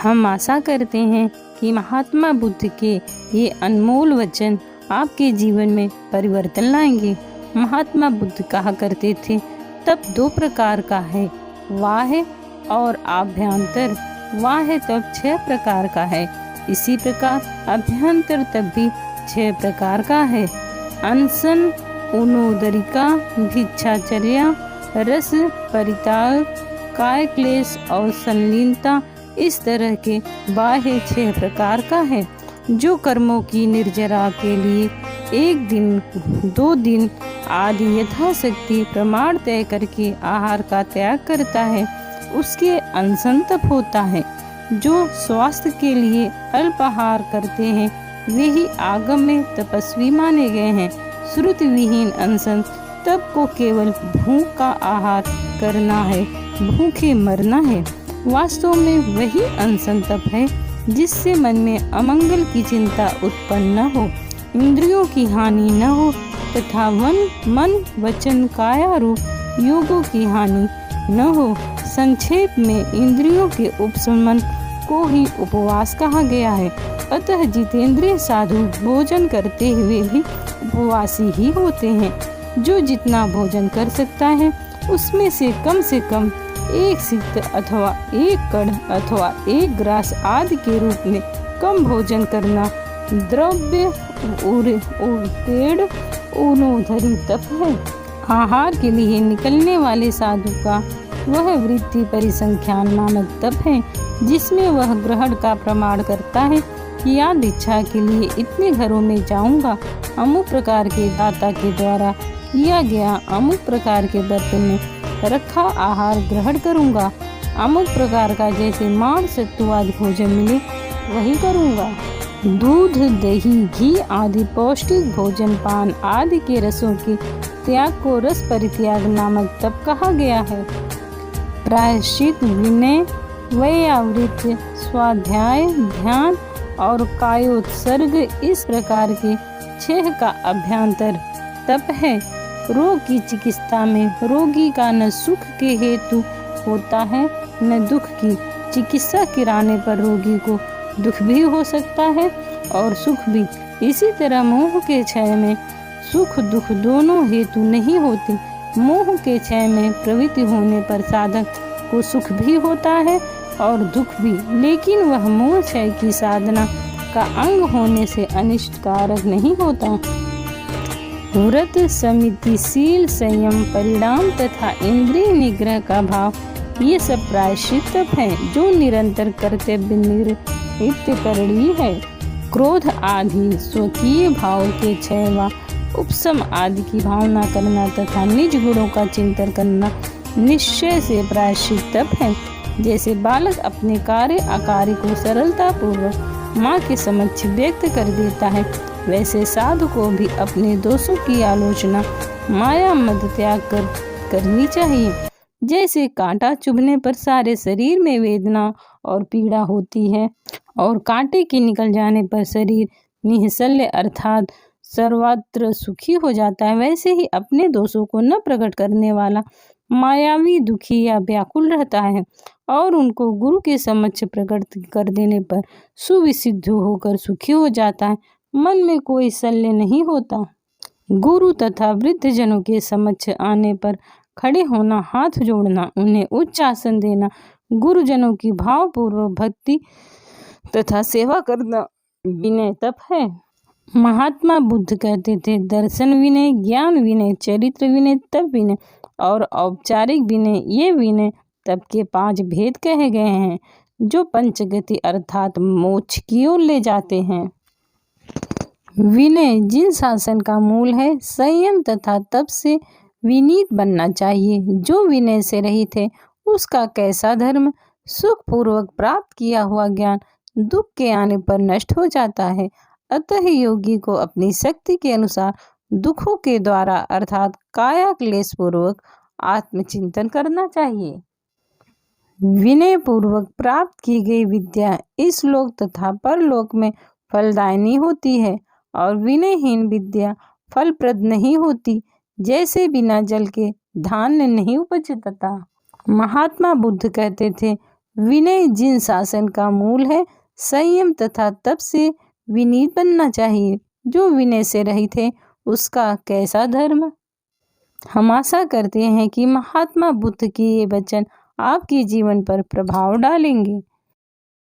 हम आशा करते हैं कि महात्मा बुद्ध के ये अनमोल वचन आपके जीवन में परिवर्तन लाएंगे। महात्मा बुद्ध कहा करते थे, तप दो प्रकार का है, बाह्य और आभ्यंतर। बाह्य तप 6 प्रकार का है, इसी प्रकार अभ्यंतर तप भी 6 प्रकार का है। अनशन, उनोदरिका, भिक्षाचर्या, रस परित्याग, काय क्लेश और संलीनता, इस तरह के बाह्य 6 प्रकार का है। जो कर्मों की निर्जरा के लिए 1 दिन 2 दिन आदि यथाशक्ति प्रमाण तय करके आहार का त्याग करता है, उसके अनशन तप होता है। जो स्वास्थ्य के लिए अल्पाहार करते हैं, वे ही आगम में तपस्वी माने गए हैं। श्रुति विहीन अनशन तप को केवल भूख का आहार करना है, भूखे मरना है। वास्तव में वही अनशन तप है जिससे मन में अमंगल की चिंता उत्पन्न न हो, इंद्रियों की हानि न हो तथा मन वचन काया रूप योगों की हानि न हो। संक्षेप में इंद्रियों के उपशमन को ही उपवास कहा गया है। अतः जितेंद्रिय साधु भोजन करते हुए भी उपवासी ही होते हैं। जो जितना भोजन कर सकता है उसमें से कम 1 सिक्त अथवा 1 कड़ अथवा 1 ग्रास आदि के रूप में कम भोजन करना द्रव्य उनोधरी तप है। आहार के लिए निकलने वाले साधु का वह वृत्ति परिसंख्यान नामक तप है, जिसमें वह ग्रहण का प्रमाण करता है कि या दीक्षा के लिए इतने घरों में जाऊंगा, अमुक प्रकार के दाता के द्वारा किया गया अमुक प्रकार के बर्तन में रखा आहार ग्रहण करूंगा, अमुक प्रकार का जैसे मांस सत्तू आदि भोजन मिले वही करूंगा। दूध दही घी आदि पौष्टिक भोजन पान आदि के रसों के त्याग को रस परित्याग नामक तप कहा गया है। प्रायश्चित, विनय, वैयावृत्ति, स्वाध्याय, ध्यान और कायोत्सर्ग इस प्रकार के 6 का अभ्यंतर तप है। रोग की चिकित्सा में रोगी का न सुख के हेतु होता है न दुख की। चिकित्सा कराने पर रोगी को दुख भी हो सकता है और सुख भी। इसी तरह मोह के क्षय में सुख दुख दोनों हेतु नहीं होते। मोह के क्षय में प्रवृत्ति होने पर साधक को सुख भी होता है और दुख भी, लेकिन वह मोह क्षय की साधना का अंग होने से अनिष्टकारक नहीं होता। व्रत, समितिशील, संयम, परिणाम तथा इंद्रिय निग्रह का भाव, ये सब प्रायश्चित तप हैं जो निरंतर कर्तव्य निवृत्ति करणीय है। क्रोध आदि स्वकीय भाव के क्षय व उपशम आदि की भावना करना तथा निज गुणों का चिंतन करना निश्चय से प्रायश्चित तप है। जैसे बालक अपने कार्य अकार्य को सरलता पूर्वक माँ के समक्ष व्यक्त कर देता है, वैसे साधु को भी अपने दोषों की आलोचना माया मद त्याग कर करनी चाहिए। जैसे कांटा चुभने पर सारे शरीर में वेदना और पीड़ा होती है और कांटे के निकल जाने पर शरीर निःशल्य अर्थात सर्वत्र सुखी हो जाता है, वैसे ही अपने दोषों को न प्रकट करने वाला मायावी दुखी या व्याकुल रहता है और उनको गुरु के समक्ष प्रकट कर देने पर सुविसिद्ध होकर सुखी हो जाता है। मन में कोई शल्य नहीं होता। गुरु तथा वृद्ध जनों के समक्ष आने पर खड़े होना, हाथ जोड़ना, उन्हें उच्च आसन देना, गुरुजनों की भावपूर्वक भक्ति तथा सेवा करना विनय तप है। महात्मा बुद्ध कहते थे, दर्शन विनय, ज्ञान विनय, चरित्र विनय, तप विनय और औपचारिक विनय, ये विनय तप के 5 भेद कहे गए हैं जो पंचगति अर्थात मोक्ष की ओर ले जाते हैं। विनय जिन शासन का मूल है, संयम तथा तप से विनीत बनना चाहिए। जो विनय से रहित है उसका कैसा धर्म, सुख पूर्वक प्राप्त किया हुआ ज्ञान दुख के आने पर नष्ट हो जाता है। अतः योगी को अपनी शक्ति के अनुसार दुखों के द्वारा अर्थात काया क्लेश पूर्वक आत्मचिंतन करना चाहिए। विनय पूर्वक प्राप्त की गई विद्या इस लोक तथा परलोक में फलदायिनी होती है और विनयहीन विद्या फलप्रद नहीं होती। जैसे बिना जल के धान्य नहीं उपजता। महात्मा बुद्ध कहते थे, विनय जिन शासन का मूल है, संयम तथा तप से विनीत बनना चाहिए। जो विनय से रहित है उसका कैसा धर्म। हम आशा करते हैं कि महात्मा बुद्ध की ये वचन आपके जीवन पर प्रभाव डालेंगे।